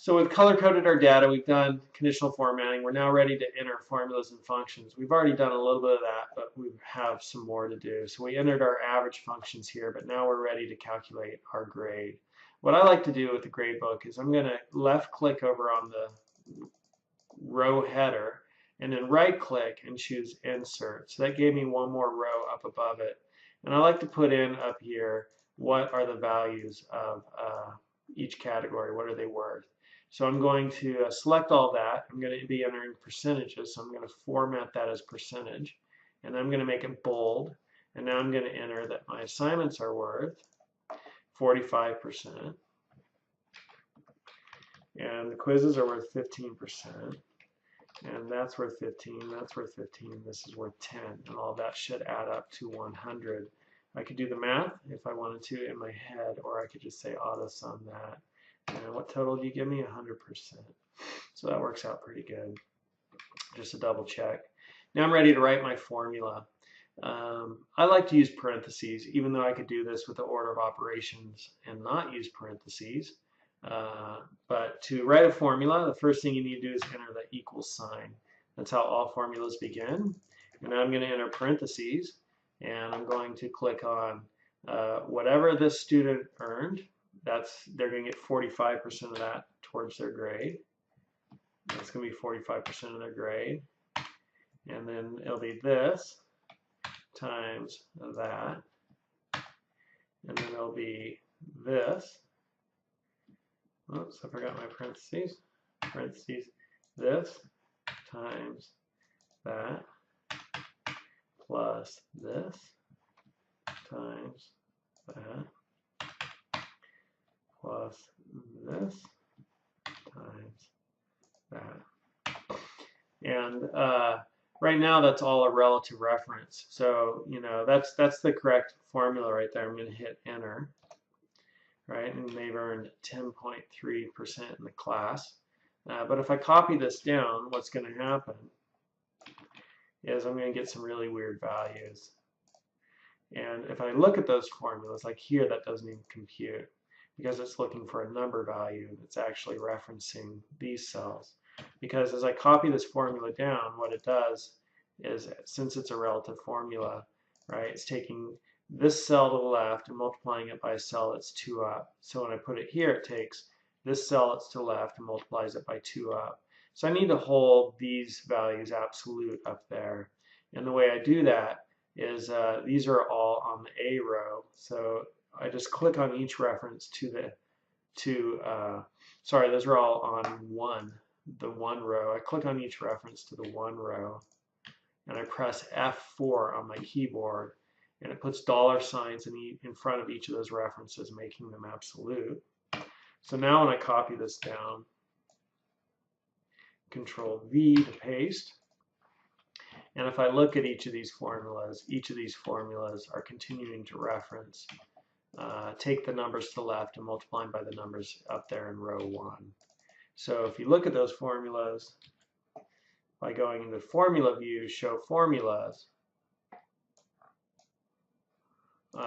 So we've color-coded our data, we've done conditional formatting, we're now ready to enter formulas and functions. We've already done a little bit of that, but we have some more to do. So we entered our average functions here, but now we're ready to calculate our grade. What I like to do with the gradebook is I'm going to left-click over on the row header and then right-click and choose Insert. So that gave me one more row up above it. And I like to put in up here what are the values of each category, what are they worth. So I'm going to select all that. I'm going to be entering percentages, so I'm going to format that as percentage. And I'm going to make it bold. And now I'm going to enter that my assignments are worth 45%. And the quizzes are worth 15%. And that's worth 15, that's worth 15, this is worth 10. And all that should add up to 100. I could do the math if I wanted to in my head, or I could just say auto sum that. And what total do you give me? 100%. So that works out pretty good. Just a double check. Now I'm ready to write my formula. I like to use parentheses, even though I could do this with the order of operations and not use parentheses. But to write a formula, the first thing you need to do is enter the equal sign. That's how all formulas begin. And now I'm going to enter parentheses, and I'm going to click on whatever this student earned. They're going to get 45% of that towards their grade. That's going to be 45% of their grade. And then it'll be this times that. And then it'll be this. Oops, I forgot my parentheses. Parentheses, this times that plus this times that plus this times that. And right now that's all a relative reference. So, you know, that's the correct formula right there. I'm going to hit enter. Right, and they've earned 10.3% in the class. But if I copy this down, what's going to happen is I'm going to get some really weird values. And if I look at those formulas, like here, that doesn't even compute because it's looking for a number value that's actually referencing these cells. Because as I copy this formula down, what it does is, since it's a relative formula, right, it's taking this cell to the left and multiplying it by a cell that's 2 up. So when I put it here, it takes this cell that's to the left and multiplies it by 2 up. So I need to hold these values absolute up there. And the way I do that is these are all on the A row. So I just click on each reference sorry, those are all on the one row. I click on each reference to the one row and I press F4 on my keyboard. And it puts dollar signs in front of each of those references, making them absolute. So now when I copy this down, Control V to paste. And if I look at each of these formulas are continuing to reference, take the numbers to the left and multiply them by the numbers up there in row 1. So if you look at those formulas, by going into Formula View, Show Formulas,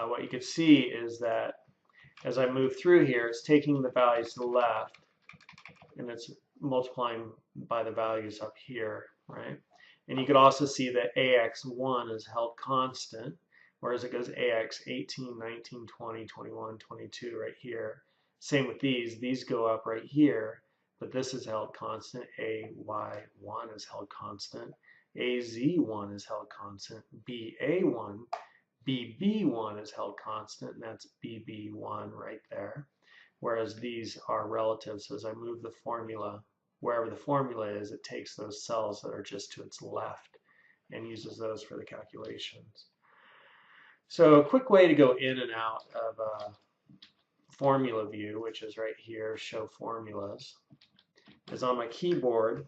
what you can see is that as I move through here, it's taking the values to the left and it's multiplying by the values up here, right? And you could also see that AX1 is held constant, whereas it goes AX 18, 19, 20, 21, 22 right here. Same with these go up right here, but this is held constant. AY1 is held constant. AZ1 is held constant. BA1 BB1 is held constant, and that's BB1 right there. Whereas these are relative, so as I move the formula, wherever the formula is, it takes those cells that are just to its left and uses those for the calculations. So a quick way to go in and out of Formula View, which is right here, Show Formulas, is on my keyboard.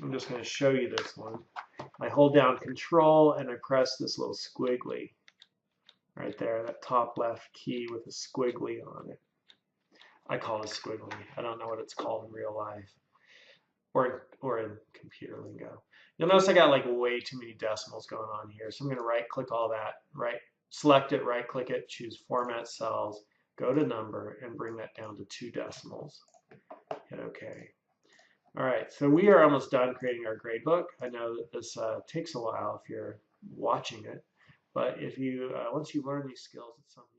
I'm just going to show you this one. I hold down Control and I press this little squiggly. Right there, that top left key with a squiggly on it. I call it squiggly. I don't know what it's called in real life or in computer lingo. You'll notice I got like way too many decimals going on here. So I'm going to right click all that, select it, right click it, choose Format Cells, go to Number, and bring that down to 2 decimals. hit OK. All right, so we are almost done creating our gradebook. I know that this takes a while if you're watching it, but if you once you learn these skills, it's something